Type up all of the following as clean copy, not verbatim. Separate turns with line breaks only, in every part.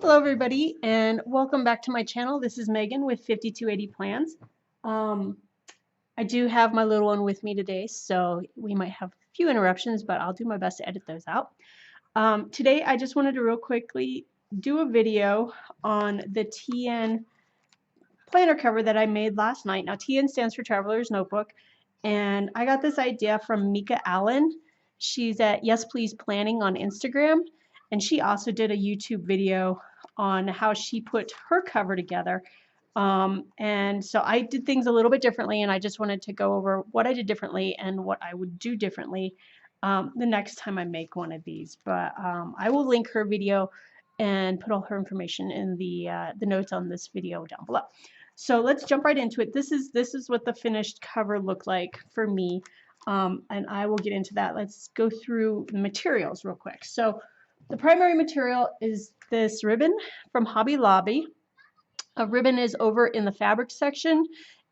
Hello everybody and welcome back to my channel. This is Megan with 5280 Plans. Um, I do have my little one with me today, so we might have a few interruptions, but I'll do my best to edit those out. Today I just wanted to real quickly do a video on the TN planner cover that I made last night. Now TN stands for Traveler's Notebook, and I got this idea from Meka Allen. She's at Yes Please Planning on Instagram, and she also did a YouTube video on how she put her cover together. And so I did things a little bit differently, and I just wanted to go over what I did differently and what I would do differently the next time I make one of these. But I will link her video and put all her information in the notes on this video down below. So let's jump right into it. This is what the finished cover looked like for me, and I will get into that. Let's go through the materials real quick. So the primary material is this ribbon from Hobby Lobby. A ribbon is over in the fabric section.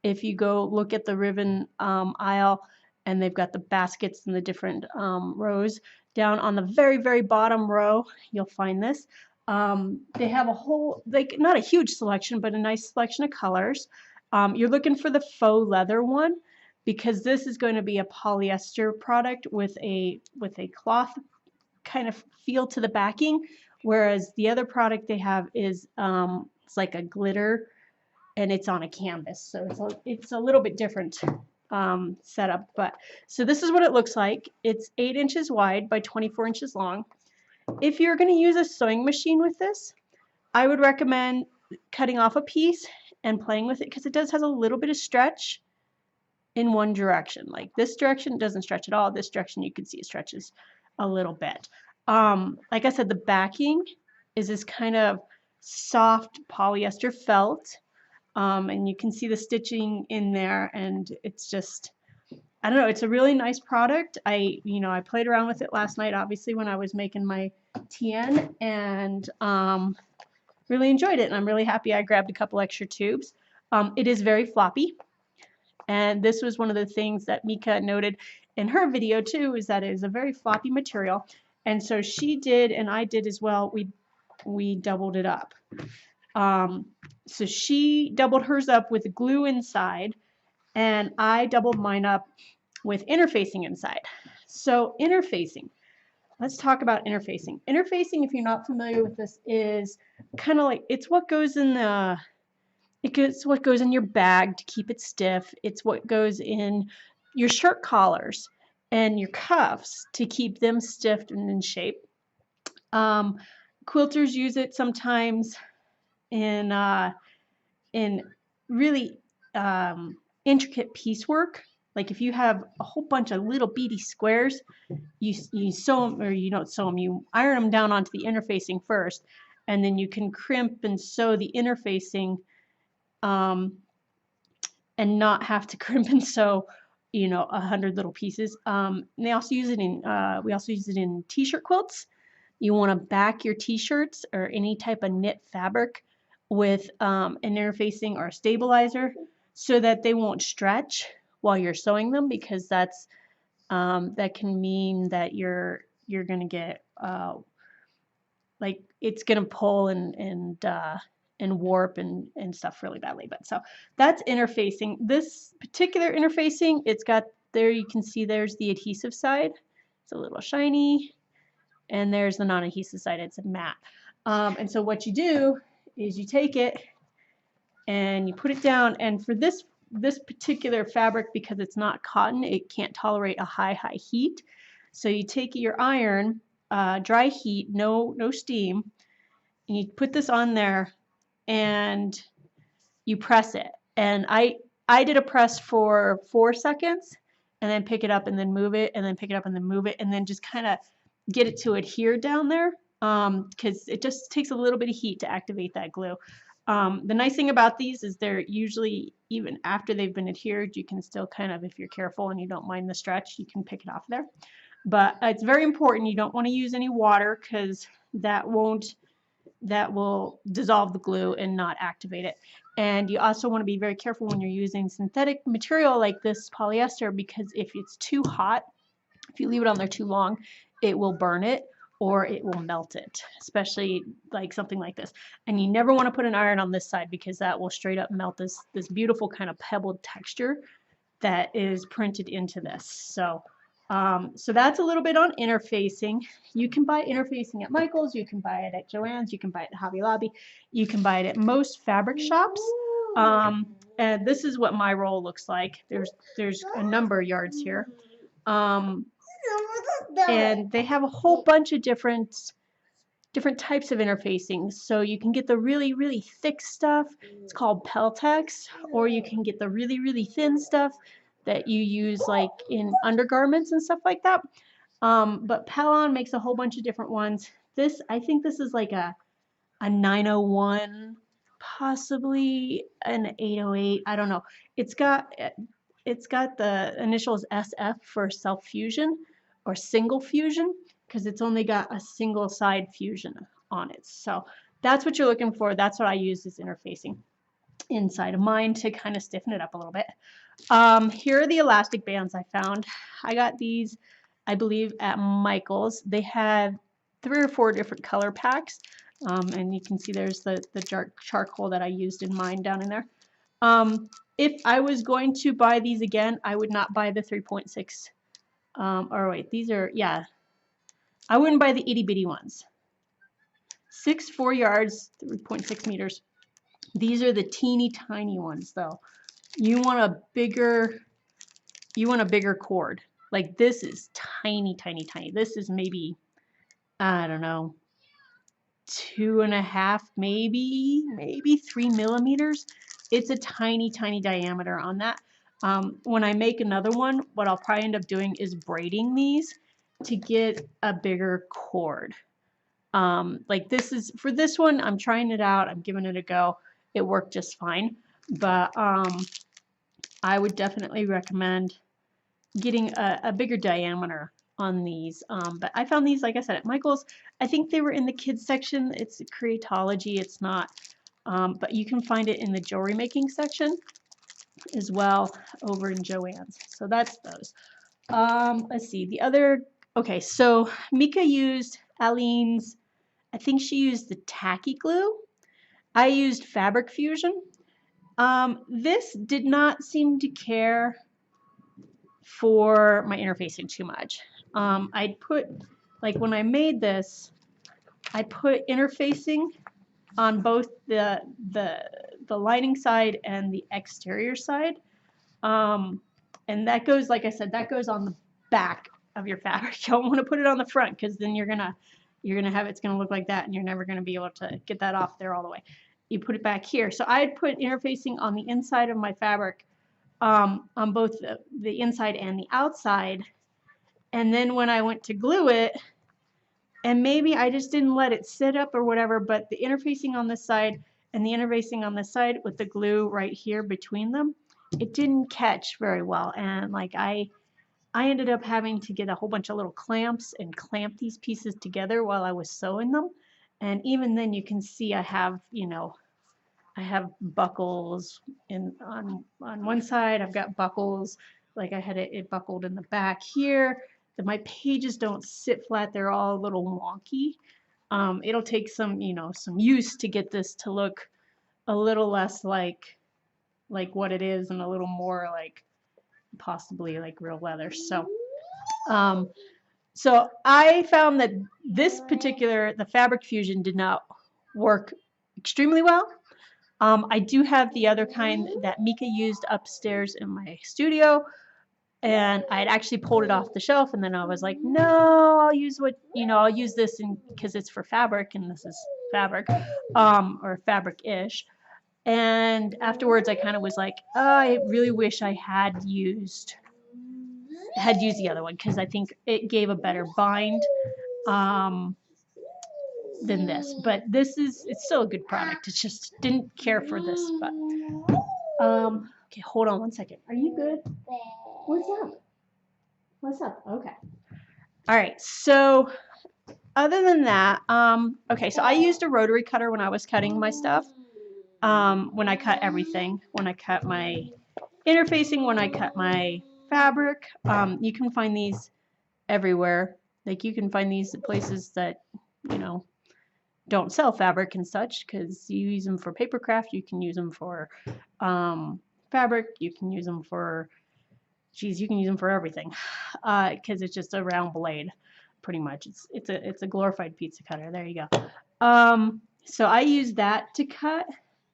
If you go look at the ribbon aisle, and they've got the baskets in the different rows. Down on the very, very bottom row, you'll find this. They have a whole, like, not a huge selection, but a nice selection of colors. You're looking for the faux leather one because this is going to be a polyester product with a cloth kind of feel to the backing, whereas the other product they have is it's like a glitter and it's on a canvas, so it's a little bit different setup. But so this is what it looks like. It's 8 inches wide by 24 inches long. If you're going to use a sewing machine with this, I would recommend cutting off a piece and playing with it because it has a little bit of stretch in one direction. Like this direction doesn't stretch at all. This direction you can see it stretches a little bit. Like I said, the backing is this kind of soft polyester felt, and you can see the stitching in there, and it's just, I don't know, it's a really nice product. I played around with it last night, obviously, when I was making my TN, and really enjoyed it, and I'm really happy I grabbed a couple extra tubes. It is very floppy, and this was one of the things that Meka noted in her video too, is that it is a very floppy material, and so she did, and I did as well, we doubled it up. So she doubled hers up with glue inside, and I doubled mine up with interfacing inside. So interfacing, let's talk about interfacing. Interfacing, if you're not familiar with this, is kind of like, it's what goes in your bag to keep it stiff. It's what goes in your shirt collars and your cuffs to keep them stiff and in shape. Quilters use it sometimes in really intricate piecework. Like if you have a whole bunch of little beady squares, you sew them, or you don't sew them, you iron them down onto the interfacing first, and then you can crimp and sew the interfacing, and not have to crimp and sew 100 little pieces. And they also use it in we also use it in t-shirt quilts. You want to back your t-shirts or any type of knit fabric with an interfacing or a stabilizer so that they won't stretch while you're sewing them, because that can mean that you're going to get like it's going to pull and warp and stuff really badly. But so that's interfacing. This particular interfacing, it's got, there you can see there's the adhesive side. It's a little shiny, and there's the non-adhesive side. It's a matte. And so what you do is you take it and you put it down, and for this particular fabric, because it's not cotton, it can't tolerate a high heat. So you take your iron, dry heat, no steam, and you put this on there and you press it. And I did a press for 4 seconds, and then pick it up and then move it, and then pick it up and then move it, and then just kind of get it to adhere down there, because it just takes a little bit of heat to activate that glue. The nice thing about these is they're usually, even after they've been adhered, you can still kind of, if you're careful and you don't mind the stretch, you can pick it off there. But it's very important, you don't want to use any water, because that will dissolve the glue and not activate it. And you also want to be very careful when you're using synthetic material like this polyester, because if it's too hot, if you leave it on there too long, it will burn it, or it will melt it, especially like something like this. And you never want to put an iron on this side because that will straight up melt this beautiful kind of pebbled texture that is printed into this. So so that's a little bit on interfacing. You can buy interfacing at Michael's, you can buy it at Joann's, you can buy it at Hobby Lobby, you can buy it at most fabric shops. And this is what my roll looks like. There's a number of yards here. And they have a whole bunch of different types of interfacing. So you can get the really, really thick stuff. It's called Peltex, or you can get the really, really thin stuff that you use like in undergarments and stuff like that. But Pellon makes a whole bunch of different ones. This, I think this is like a 901, possibly an 808. I don't know. It's got the initials SF for self fusion or single fusion, because it's only got a single side fusion on it. So that's what you're looking for. That's what I use as interfacing inside of mine to kind of stiffen it up a little bit. Here are the elastic bands I found. I got these, I believe, at Michael's. They have 3 or 4 different color packs. And you can see there's the dark charcoal that I used in mine down in there. If I was going to buy these again, I would not buy the 3.6. Or wait, these are, yeah. I wouldn't buy the itty bitty ones. 4 yards, 3.6 meters. These are the teeny tiny ones though. You want a bigger cord. Like this is tiny, tiny, tiny. This is maybe, I don't know, 2.5, maybe 3 millimeters. It's a tiny, tiny diameter on that. When I make another one, what I'll probably end up doing is braiding these to get a bigger cord. Like this is, for this one, I'm trying it out. I'm giving it a go. It worked just fine. But I would definitely recommend getting a bigger diameter on these. But I found these, like I said, at Michael's. I think they were in the kids section. It's Creatology. It's not. But you can find it in the jewelry making section as well over in Joann's. So that's those. Let's see. The other, okay, so Meka used Allen's, I think she used the tacky glue. I used Fabric Fusion. This did not seem to care for my interfacing too much. I'd put, like when I made this, I put interfacing on both the lining side and the exterior side. And that goes, like I said, that goes on the back of your fabric. You don't want to put it on the front because then you're gonna have, it's gonna look like that and you're never gonna be able to get that off there all the way. You put it back here. So I'd put interfacing on the inside of my fabric, on both the inside and the outside. And then when I went to glue it, and maybe I just didn't let it sit up or whatever, but the interfacing on this side and the interfacing on this side with the glue right here between them, it didn't catch very well. And like I ended up having to get a whole bunch of little clamps and clamp these pieces together while I was sewing them. And even then you can see I have, you know, I have buckles on one side. I've got buckles, like I had it buckled in the back here. My pages don't sit flat. They're all a little wonky. It'll take some, you know, some use to get this to look a little less like what it is and a little more like possibly like real leather. So so I found that this particular, the Fabric Fusion, did not work extremely well. I do have the other kind that Meka used upstairs in my studio, and I'd actually pulled it off the shelf, and then I was like, no, I'll use what, you know, I'll use this because it's for fabric, and this is fabric, or fabric-ish. And afterwards, I kind of was like, oh, I really wish I had used the other one because I think it gave a better bind than this. But this is, it's still a good product. It just didn't care for this. But okay, hold on one second. Are you good? What's up? What's up? Okay. All right. So other than that, okay, so I used a rotary cutter when I was cutting my stuff. When I cut everything, when I cut my interfacing, when I cut my fabric, you can find these everywhere. Like you can find these at places that, you know, don't sell fabric and such, because you use them for paper craft, you can use them for fabric, you can use them for, geez, you can use them for everything, because it's just a round blade, pretty much. It's a glorified pizza cutter. There you go. So I use that to cut.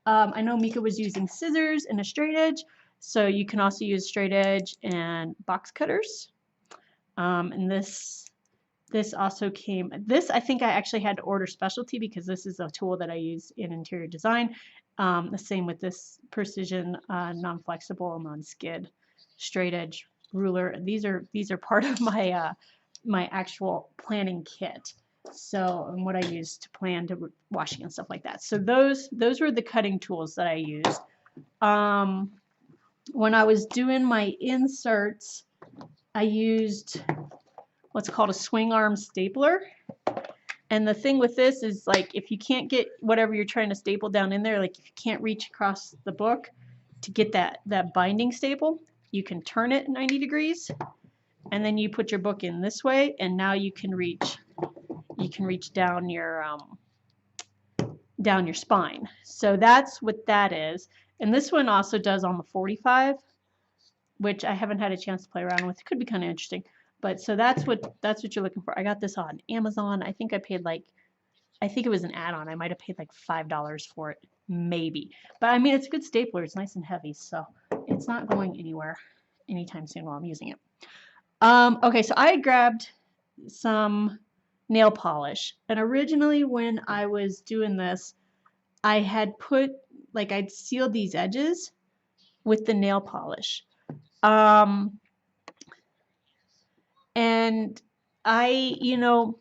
I know Meka was using scissors and a straight edge, so you can also use straight edge and box cutters. And this also came, this I think I actually had to order specialty, because this is a tool that I use in interior design. The same with this precision non-flexible, non-skid straight edge ruler. These are part of my my actual planning kit. So, and what I use to plan to washing and stuff like that. So those were the cutting tools that I used. When I was doing my inserts, I used what's called a swing arm stapler. And the thing with this is, like, if you can't get whatever you're trying to staple down in there, like if you can't reach across the book to get that binding staple, you can turn it 90 degrees, and then you put your book in this way, and now you can reach down your spine. So that's what that is. And this one also does on the 45, which I haven't had a chance to play around with. It could be kind of interesting. But so that's what you're looking for. I got this on Amazon. I think I paid like, I think it was an add-on. I might have paid like $5 for it, maybe. But I mean, it's a good stapler. It's nice and heavy, so it's not going anywhere anytime soon while I'm using it. Okay, so I grabbed some nail polish, and originally when I was doing this, I had put, like, I'd sealed these edges with the nail polish. And I, you know,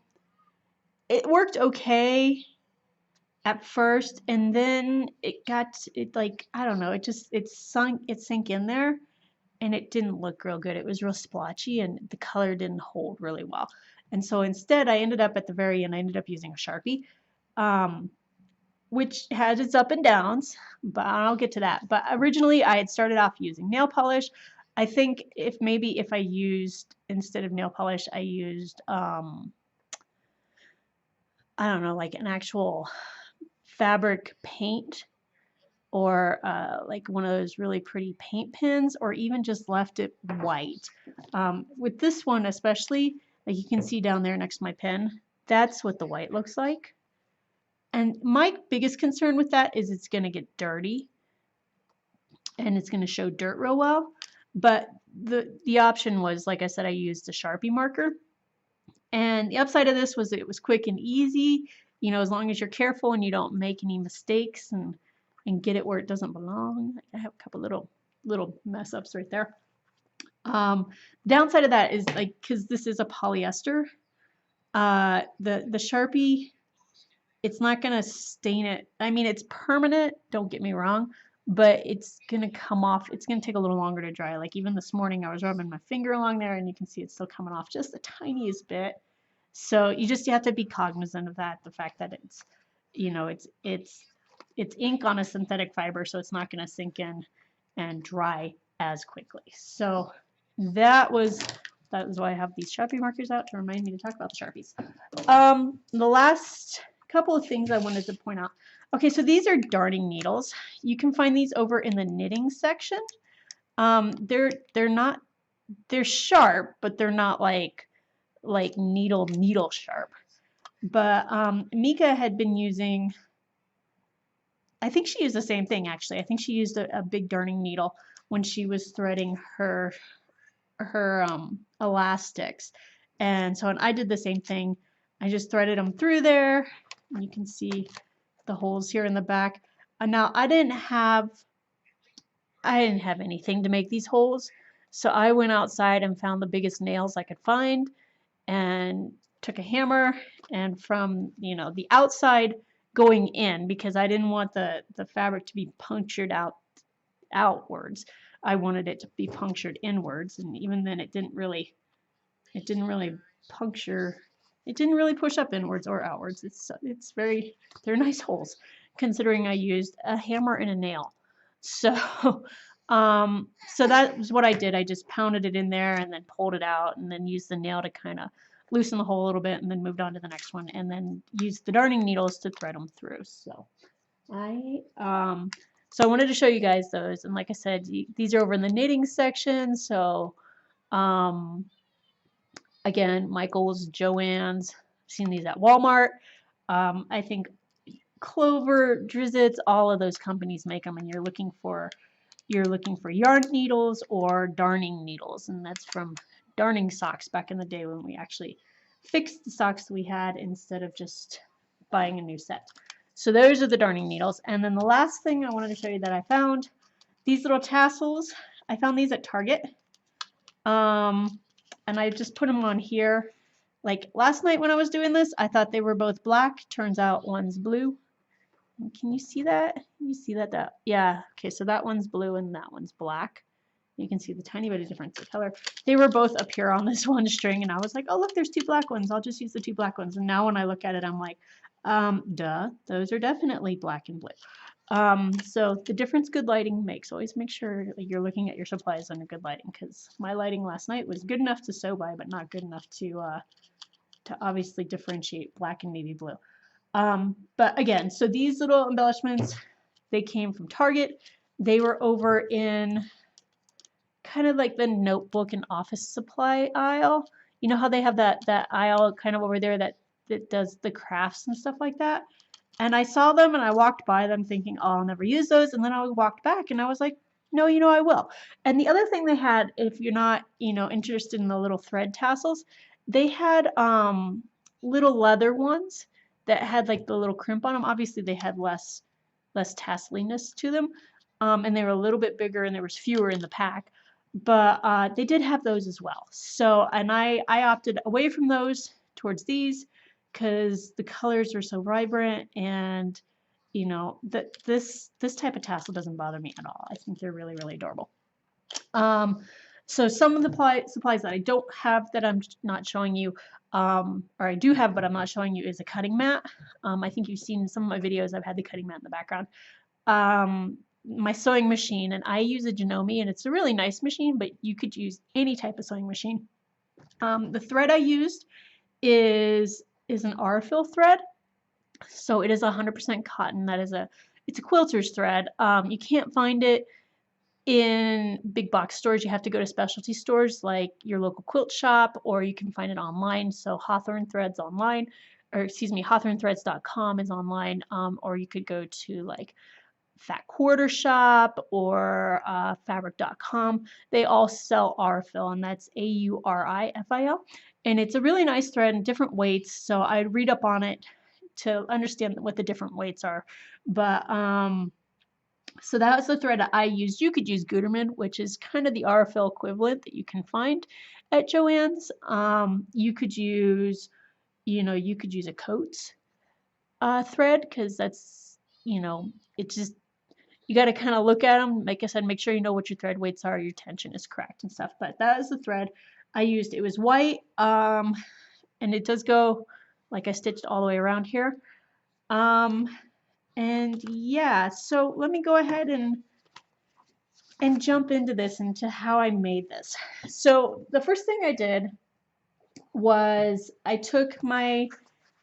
it worked okay at first, and then it like, I don't know, it sank in there, and it didn't look real good. It was real splotchy, and the color didn't hold really well. And so instead, I ended up at the very end, I ended up using a Sharpie, which has its up and downs, but I'll get to that. But originally, I had started off using nail polish. I think if I used, instead of nail polish, I used, I don't know, like an actual fabric paint, or like one of those really pretty paint pens, or even just left it white. With this one especially, like you can see down there next to my pen, that's what the white looks like. And my biggest concern with that is it's going to get dirty, and it's going to show dirt real well. But the option was, like I said, I used a Sharpie marker. And the upside of this was it was quick and easy, you know, as long as you're careful and you don't make any mistakes and get it where it doesn't belong. I have a couple little mess ups right there. Downside of that is, like, because this is a polyester, the Sharpie, it's not going to stain it. I mean, it's permanent, don't get me wrong, but it's going to come off. It's going to take a little longer to dry. Like even this morning, I was rubbing my finger along there, and you can see it's still coming off just the tiniest bit. So you have to be cognizant of that, the fact that it's, you know, it's ink on a synthetic fiber, so it's not going to sink in and dry as quickly. So that was why I have these Sharpie markers out, to remind me to talk about the Sharpies. The last couple of things I wanted to point out. Okay, so these are darning needles. You can find these over in the knitting section. They're sharp, but they're not like needle sharp. But Meka had been using, I think she used the same thing actually. I think she used a big darning needle when she was threading her elastics. And so I did the same thing. I just threaded them through there. And you can see the holes here in the back. Now I didn't have anything to make these holes, so I went outside and found the biggest nails I could find, and took a hammer, and from, you know, the outside going in, because I didn't want the fabric to be punctured outwards. I wanted it to be punctured inwards, and even then it didn't really puncture. It didn't really push up inwards or outwards. They're nice holes, considering I used a hammer and a nail. So so that was what I did. I just pounded it in there and then pulled it out, and then used the nail to kind of loosen the hole a little bit, and then moved on to the next one, and then used the darning needles to thread them through. So I wanted to show you guys those, and like I said, these are over in the knitting section. So again, Michael's, Joann's, seen these at Walmart. I think Clover, Drizzt, all of those companies make them, and you're looking for yarn needles or darning needles, and that's from darning socks back in the day when we actually fixed the socks we had instead of just buying a new set. So those are the darning needles. And then the last thing I wanted to show you that I found, these little tassels. I found these at Target. And I just put them on here. Like last night when I was doing this, I thought they were both black. Turns out one's blue. Can you see that? Can you see that? Yeah. Okay, so that one's blue and that one's black. You can see the tiny bit of difference in color. They were both up here on this one string, and I was like, oh, look, there's two black ones. I'll just use the two black ones. And now when I look at it, I'm like, duh, those are definitely black and blue. So the difference good lighting makes. Always make sure you're looking at your supplies under good lighting, because my lighting last night was good enough to sew by, but not good enough to obviously differentiate black and navy blue. But again, so these little embellishments, they came from Target. They were over in kind of like the notebook and office supply aisle. You know how they have that aisle kind of over there that does the crafts and stuff like that? And I saw them and I walked by them thinking, oh, I'll never use those. And then I walked back and I was like, no, I will. And the other thing they had, if you're not, interested in the little thread tassels, they had little leather ones that had like the little crimp on them. Obviously they had less tasseliness to them. And they were a little bit bigger and there was fewer in the pack. But they did have those as well. So, and I opted away from those towards these because the colors are so vibrant, and this type of tassel doesn't bother me at all. I think they're really, really adorable. So some of the supplies that I don't have that I'm not showing you, or I do have but I'm not showing you, is a cutting mat. I think you've seen some of my videos. I've had the cutting mat in the background. My sewing machine, and I use a Janome, and it's a really nice machine, but you could use any type of sewing machine. The thread I used is an Aurifil thread, so it is 100% cotton. It's a quilter's thread. You can't find it in big box stores. You have to go to specialty stores like your local quilt shop, or you can find it online. So Hawthorne Threads online, or excuse me, hawthornethreads.com is online, or you could go to like Fat Quarter Shop or fabric.com. They all sell Aurifil, and that's Aurifil, and it's a really nice thread and different weights. So I'd read up on it to understand what the different weights are. But so that was the thread that I used. You could use Gutermann, which is kind of the Aurifil equivalent that you can find at Joann's. You could use, a Coats thread, because that's, it's just, you got to kind of look at them. Like I said, make sure you know what your thread weights are, your tension is correct and stuff. But that is the thread I used. It was white, and it does go, like I stitched all the way around here. And yeah, so let me go ahead and jump into this, into how I made this. So the first thing I did was I took my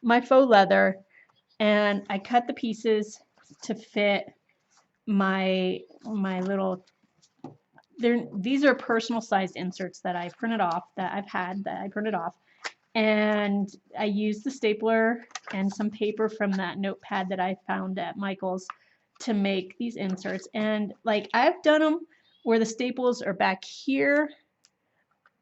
faux leather and I cut the pieces to fit my little, these are personal sized inserts that I printed off, that I printed off, and I used the stapler and some paper from that notepad that I found at Michael's to make these inserts. And like, I've done them where the staples are back here,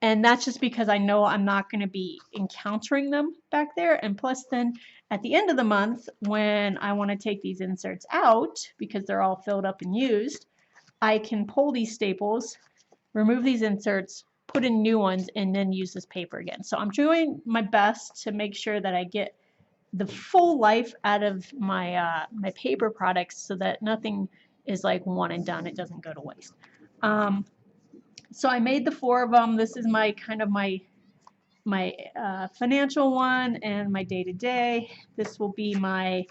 and that's just because I know I'm not going to be encountering them back there. And plus then at the end of the month, when I want to take these inserts out because they're all filled up and used, I can pull these staples, remove these inserts, put in new ones, and then use this paper again. So I'm doing my best to make sure that I get the full life out of my my paper products, so that nothing is like one and done. It doesn't go to waste. So I made the 4 of them. This is my kind of my financial one and my day-to-day. This will be my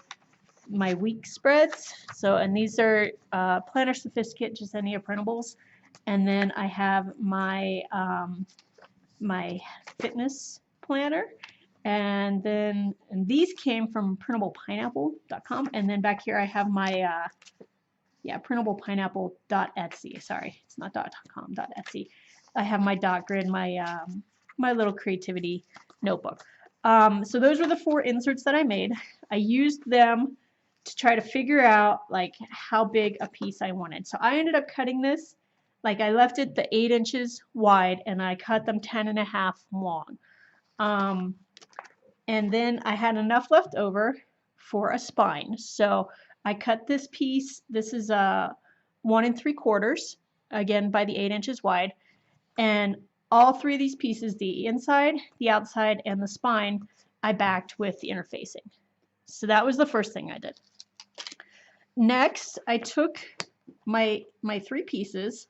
week spreads. So, and these are Planner Sophisticate Jesenia Printables. And then I have my my fitness planner, And then these came from printablepineapple.com. And then back here I have my printablepineapple.etsy. Sorry, it's not .com, .etsy. I have my dot grid, my little creativity notebook. So those were the 4 inserts that I made. I used them to try to figure out like how big a piece I wanted. So I ended up cutting this, like I left it the 8 inches wide and I cut them 10.5 long. And then I had enough left over for a spine. So I cut this piece. This is a 1 3/4, again by the 8 inches wide. And all 3 of these pieces, the inside, the outside, and the spine, I backed with the interfacing. So that was the first thing I did. Next, I took my 3 pieces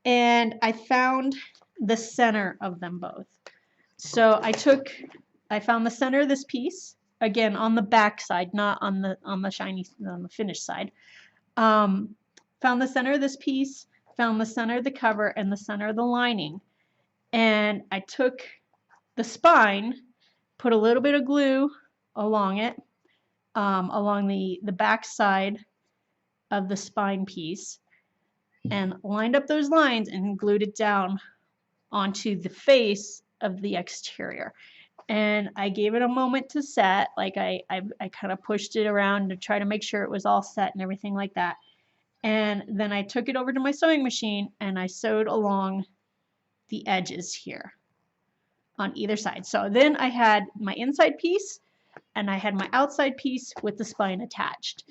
and I found the center of them both. So I found the center of this piece, again on the back side, not on the finished side. Found the center of this piece, found the center of the cover and the center of the lining. And I took the spine, put a little bit of glue along it, along the back side of the spine piece, and lined up those lines and glued it down onto the face of the exterior. And I gave it a moment to set. Like I kind of pushed it around to try to make sure it was all set and everything like that. And then I took it over to my sewing machine and I sewed along the edges here on either side. So then I had my inside piece and I had my outside piece with the spine attached.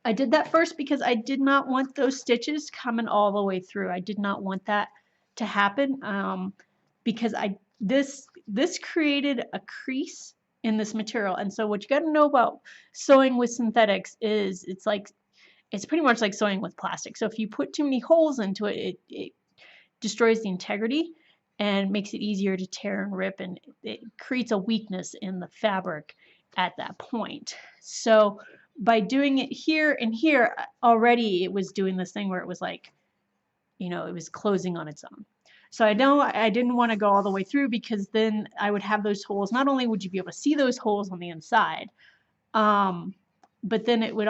I did that first because I did not want those stitches coming all the way through. I did not want that to happen because this created a crease in this material. And so what you got to know about sewing with synthetics is it's pretty much like sewing with plastic. So if you put too many holes into it, it destroys the integrity and makes it easier to tear and rip, and it creates a weakness in the fabric at that point. So by doing it here and here, already it was doing this thing where it was like, you know, it was closing on its own. So I didn't want to go all the way through because then I would have those holes. Not only would you be able to see those holes on the inside, but then it would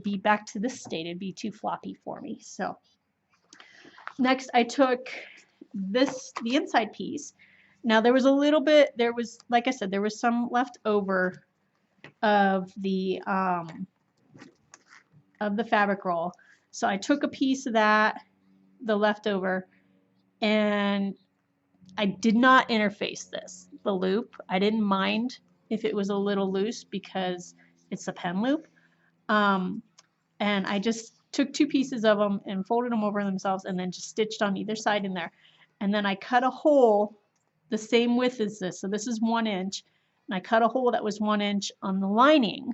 be back to this state. It'd be too floppy for me. So next I took the inside piece. Now there was like I said, there was some left over of the fabric roll. So I took a piece of that, the leftover, and I did not interface the loop. I didn't mind if it was a little loose because it's a pen loop. And I just took 2 pieces of them and folded them over themselves and then just stitched on either side in there. And then I cut a hole the same width as this. So this is 1 inch. And I cut a hole that was 1 inch on the lining,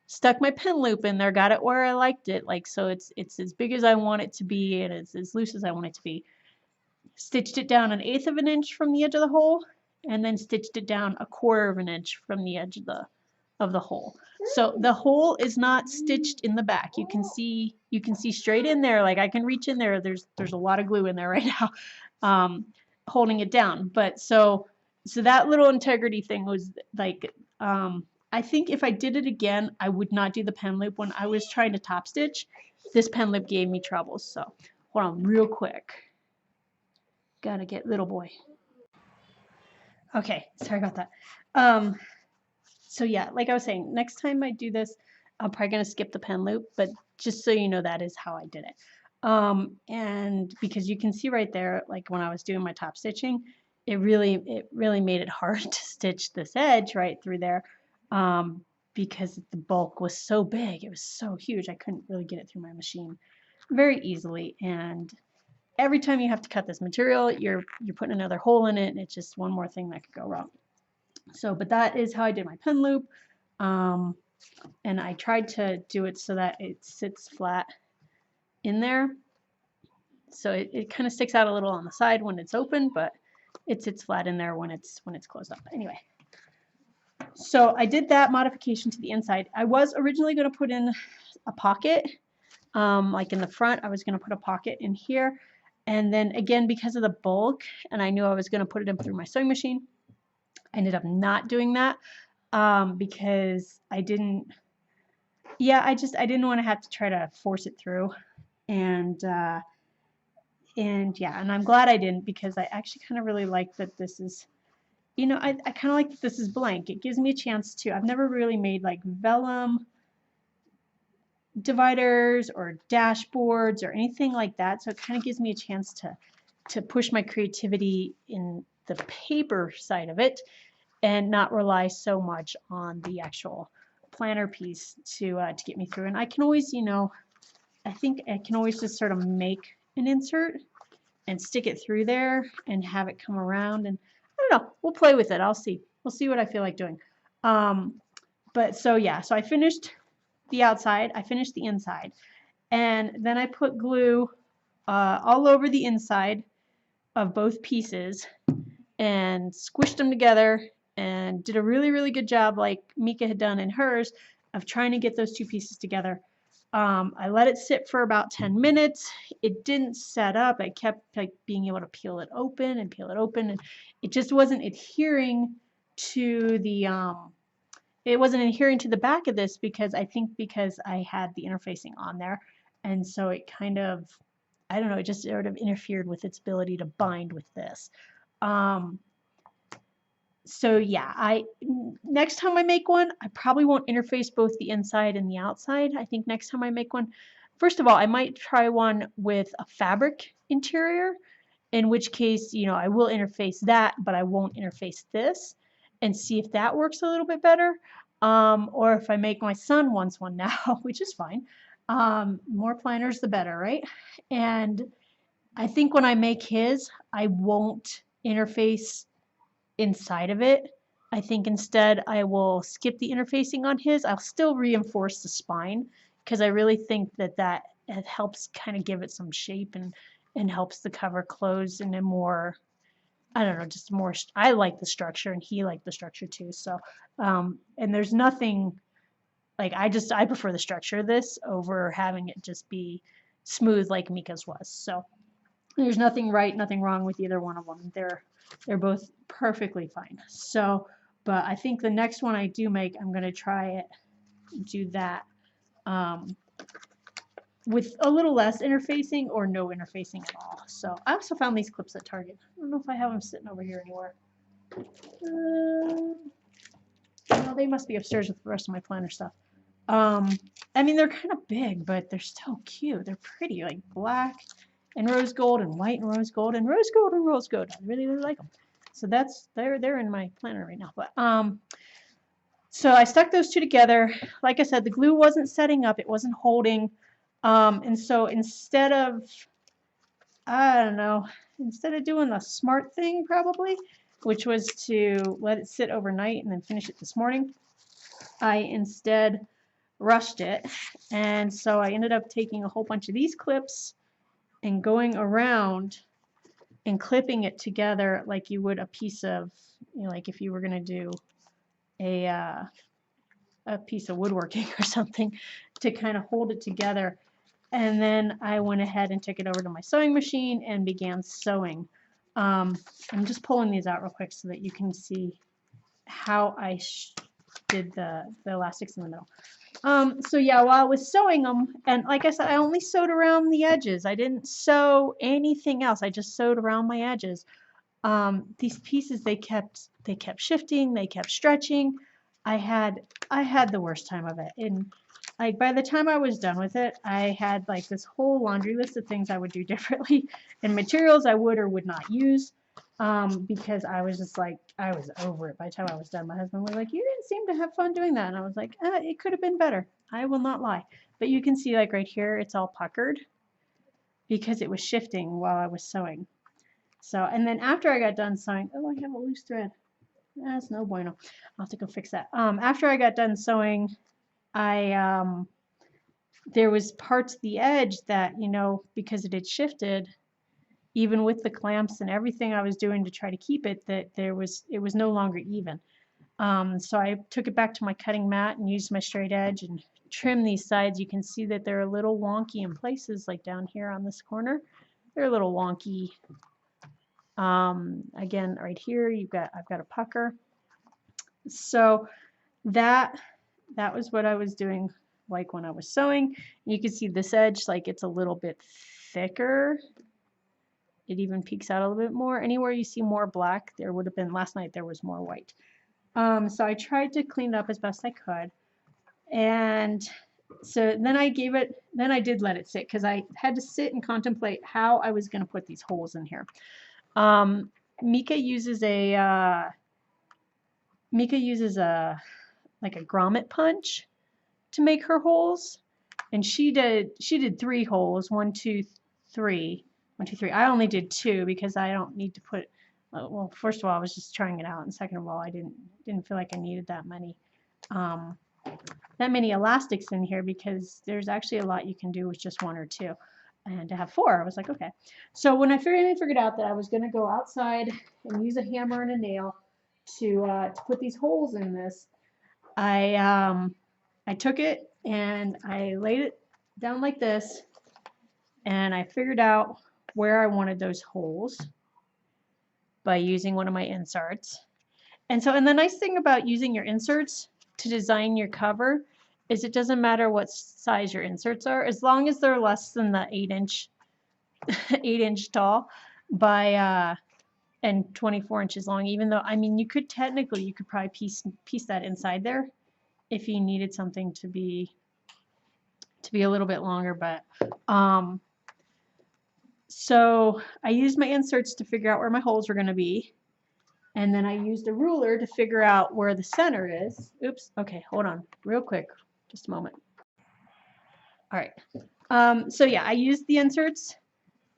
stuck my pen loop in there, got it where I liked it, like so it's as big as I want it to be and it's as loose as I want it to be. Stitched it down 1/8 of an inch from the edge of the hole, and then stitched it down 1/4 of an inch from the edge of the hole. So the hole is not stitched in the back. You can see straight in there. Like I can reach in there. There's a lot of glue in there right now, holding it down. But so that little integrity thing was like, I think if I did it again, I would not do the pen loop. When I was trying to top stitch, this pen loop gave me trouble. So hold on real quick. Gotta get little boy. Okay, sorry about that. So yeah, like I was saying, next time I do this, I'm probably gonna skip the pen loop, but just so you know, that is how I did it. And because you can see right there, like when I was doing my top stitching, it really made it hard to stitch this edge right through there, because the bulk was so big. It was so huge. I couldn't really get it through my machine very easily. And every time you have to cut this material, you're putting another hole in it, and it's just one more thing that could go wrong. So, but that is how I did my pen loop. And I tried to do it so that it sits flat in there. So it kind of sticks out a little on the side when it's open, but it sits flat in there when it's closed up. Anyway, so I did that modification to the inside. I was originally going to put in a pocket, like in the front. I was going to put a pocket in here, And then again, because of the bulk, and I knew I was going to put it in through my sewing machine, I ended up not doing that because I didn't, yeah, I didn't want to have to try to force it through. And yeah, and I'm glad I didn't, because I actually kind of really like that this is, you know, I kind of like that this is blank. It gives me a chance to, I've never really made like vellum dividers or dashboards or anything like that, so it kind of gives me a chance to push my creativity in the paper side of it and not rely so much on the actual planner piece to get me through. And I can always, you know, I think I can always just sort of make an insert and stick it through there and have it come around, and I don't know, we'll play with it. I'll see. We'll see what I feel like doing. But so yeah, so I finished the outside, I finished the inside, and then I put glue all over the inside of both pieces and squished them together and did a really, really good job, like Meka had done in hers, of trying to get those two pieces together. I let it sit for about 10 minutes. It didn't set up. I kept like being able to peel it open and peel it open, and it just wasn't adhering to the back of this, because I think because I had the interfacing on there, and so it kind of, I don't know, it just sort of interfered with its ability to bind with this. So yeah, next time I make one, I probably won't interface both the inside and the outside. I think next time I make one, first of all, I might try one with a fabric interior, in which case, you know, I will interface that, but I won't interface this, and see if that works a little bit better. Or if I make my son wants one now, which is fine. More planners, the better, right? And I think when I make his, I won't interface inside of it. I think instead I will skip the interfacing on his. I'll still reinforce the spine, because I really think that it helps kind of give it some shape and helps the cover close in a more, I don't know, just more, I like the structure and he liked the structure too. So, and there's nothing, like I prefer the structure of this over having it just be smooth like Meka's was. So there's nothing right, nothing wrong with either one of them. They're both perfectly fine. So, but I think the next one I do make, I'm going to try it, do that with a little less interfacing or no interfacing at all. So I also found these clips at Target. I don't know if I have them sitting over here anywhere. Well, they must be upstairs with the rest of my planner stuff. I mean, they're kind of big, but they're still cute. They're pretty, like black and rose gold and white and rose gold and rose gold and rose gold. I really, really like them. So they're in my planner right now. But so I stuck those two together. Like I said, the glue wasn't setting up. It wasn't holding. And so instead of, I don't know, instead of doing the smart thing probably, which was to let it sit overnight and then finish it this morning, I instead rushed it. And so I ended up taking a whole bunch of these clips and going around and clipping it together like you would a piece of, you know, like if you were going to do a piece of woodworking or something, to kind of hold it together. And then I went ahead and took it over to my sewing machine and began sewing. I'm just pulling these out real quick so that you can see how I did the elastics in the middle. So yeah, while I was sewing them, and like I said, I only sewed around the edges. I didn't sew anything else. I just sewed around my edges. These pieces, they kept shifting, they kept stretching. I had the worst time of it. And like by the time I was done with it, I had like this whole laundry list of things I would do differently and materials I would or would not use. Because I was just like, I was over it by the time I was done. My husband was like, you didn't seem to have fun doing that. And I was like, it could have been better. I will not lie. But you can see like right here, it's all puckered because it was shifting while I was sewing. So, and then after I got done sewing, oh, I have a loose thread. That's no bueno. I'll have to go fix that. After I got done sewing, there was parts of the edge that, you know, because it had shifted, even with the clamps and everything I was doing to try to keep it, that it was no longer even. So I took it back to my cutting mat and used my straight edge and trimmed these sides. You can see that they're a little wonky in places, like down here on this corner. they're a little wonky. Again, right here, I've got a pucker. So that was what I was doing like when I was sewing. You can see this edge, like it's a little bit thicker. It even peeks out a little bit more. Anywhere you see more black, there would have been, last night there was more white. So I tried to clean it up as best I could. And so then I did let it sit because I had to sit and contemplate how I was going to put these holes in here. Meka uses a like a grommet punch to make her holes, and she did 3 holes, 1, 2, 3, 1, 2, 3. I only did 2 because I don't need to put. Well, first of all, I was just trying it out, and second of all, I didn't feel like I needed that many elastics in here because there's actually a lot you can do with just 1 or 2. And to have 4, I was like, okay. So when I figured out that I was going to go outside and use a hammer and a nail to put these holes in this, I took it and I laid it down like this, and I figured out where I wanted those holes by using one of my inserts. And the nice thing about using your inserts to design your cover is it doesn't matter what size your inserts are, as long as they're less than the 8-inch tall by and 24 inches long. Even though, I mean, you could probably piece that inside there if you needed something to be a little bit longer. But so I used my inserts to figure out where my holes were going to be. And then I used a ruler to figure out where the center is. Oops. Okay, hold on real quick. Just a moment. All right. So yeah, I used the inserts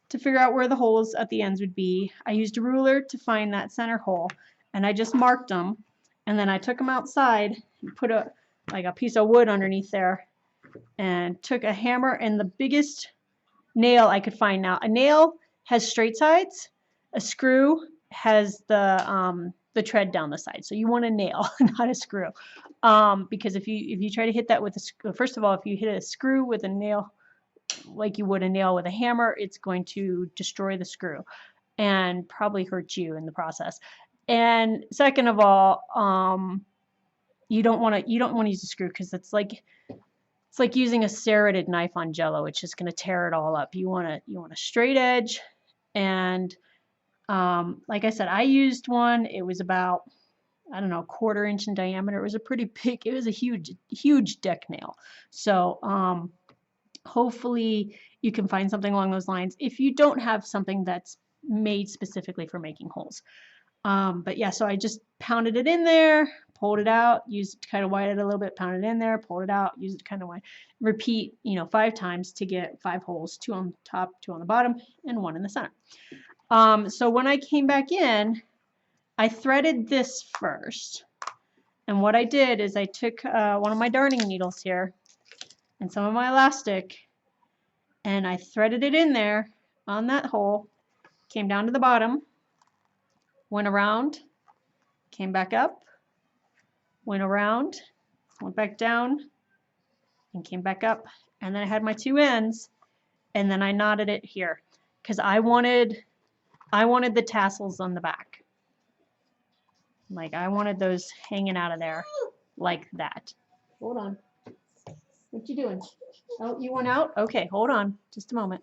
to figure out where the holes at the ends would be. I used a ruler to find that center hole, and I just marked them. And then I took them outside and put a piece of wood underneath there, and took a hammer and the biggest nail I could find. Now, a nail has straight sides. A screw has the tread down the side. So you want a nail, not a screw, because if you try to hit that with a screw, first of all, if you hit a screw with a nail like you would a nail with a hammer, it's going to destroy the screw and probably hurt you in the process. And second of all, you don't want to use a screw because it's like using a serrated knife on Jello. It's just going to tear it all up. You want a straight edge. And like I said, I used one. It was about, I don't know, 1/4 inch in diameter. It was a pretty big. It was a huge deck nail. So hopefully you can find something along those lines if you don't have something that's made specifically for making holes. But yeah, so I just pounded it in there, pulled it out, used it to kind of widen it a little bit, pounded it in there, pulled it out, used it to kind of widen. Repeat, 5 times to get 5 holes, 2 on top, 2 on the bottom, and 1 in the center. So when I came back in, I threaded this first. And what I did is I took one of my darning needles here and some of my elastic, and I threaded it in there on that hole, came down to the bottom, went around, came back up, went around, went back down, and came back up. And then I had my 2 ends, and then I knotted it here because I wanted the tassels on the back. Like I wanted those hanging out of there like that. Hold on. What you doing? Oh, you went out? Okay, hold on. Just a moment.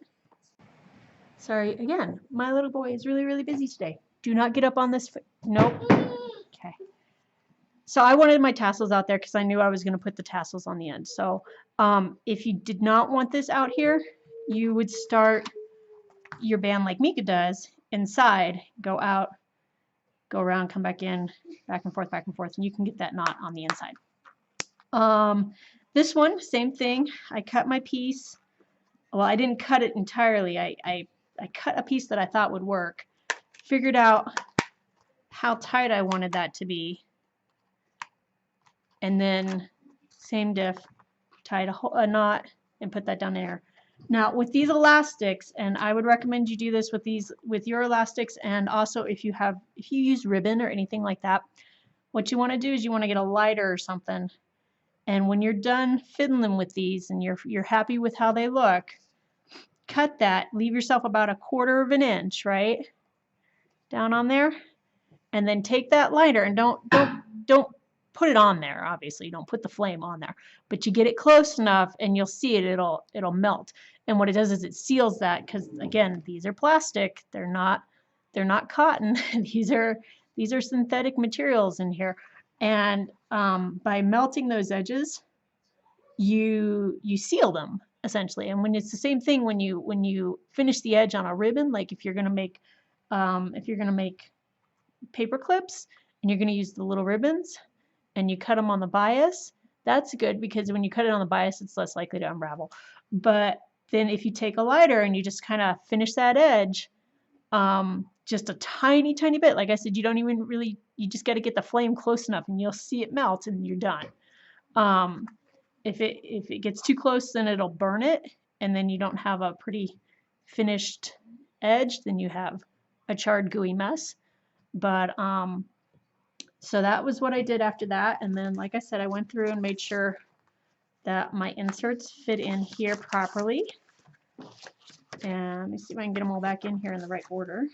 Sorry, again, my little boy is really, really busy today. Do not get up on this. Nope. Okay. So I wanted my tassels out there because I knew I was going to put the tassels on the end. So if you did not want this out here, you would start your band like Meka does inside, go out, go around, come back in, back and forth, and you can get that knot on the inside. This one, same thing. I cut my piece. Well, I didn't cut it entirely. I cut a piece that I thought would work. Figured out how tight I wanted that to be. And then same diff, tied a knot and put that down there. Now with these elastics, and I would recommend you do this with your elastics, and also if you use ribbon or anything like that, what you want to do is you want to get a lighter or something. And when you're done fiddling with these and you're happy with how they look, cut that, leave yourself about 1/4 of an inch, right? Down on there. And then take that lighter and don't put it on there, obviously. You don't put the flame on there. But you get it close enough and you'll see it, it'll melt. And what it does is it seals that, because again, these are plastic. They're not cotton. These are synthetic materials in here. And by melting those edges, you seal them essentially. And when it's the same thing when you finish the edge on a ribbon, like if you're gonna make paper clips and you're going to use the little ribbons and you cut them on the bias, that's good because when you cut it on the bias, it's less likely to unravel. But then if you take a lighter and you just kind of finish that edge, just a tiny bit, like I said, you don't even really, you just got to get the flame close enough and you'll see it melt and you're done. If it gets too close, then it'll burn it and then you don't have a pretty finished edge, then you have a charred gooey mess. But so that was what I did after that, and then like I said, I went through and made sure that my inserts fit in here properly. And let me see if I can get them all back in here in the right order.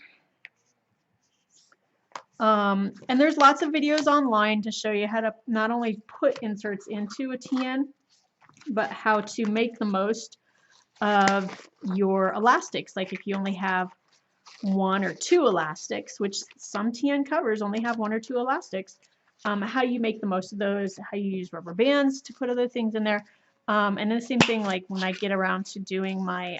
And there's lots of videos online to show you how to not only put inserts into a TN, but how to make the most of your elastics. Like if you only have 1 or 2 elastics, which some TN covers only have 1 or 2 elastics, how you make the most of those, how you use rubber bands to put other things in there. And the same thing, like when I get around to doing my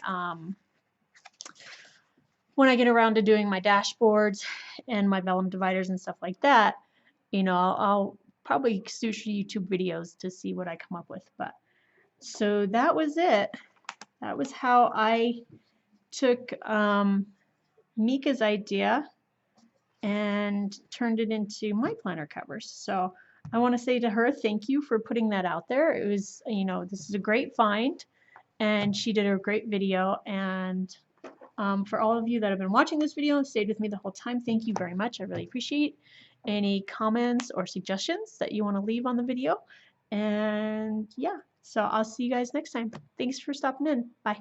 dashboards and my vellum dividers and stuff like that, you know, I'll probably search YouTube videos to see what I come up with. But so that was it. That was how I took Meka's idea and turned it into my planner covers. So I want to say to her, thank you for putting that out there. It was, you know, this is a great find and she did a great video. And for all of you that have been watching this video and stayed with me the whole time, thank you very much. I really appreciate any comments or suggestions that you want to leave on the video. And yeah, so I'll see you guys next time. Thanks for stopping in. Bye.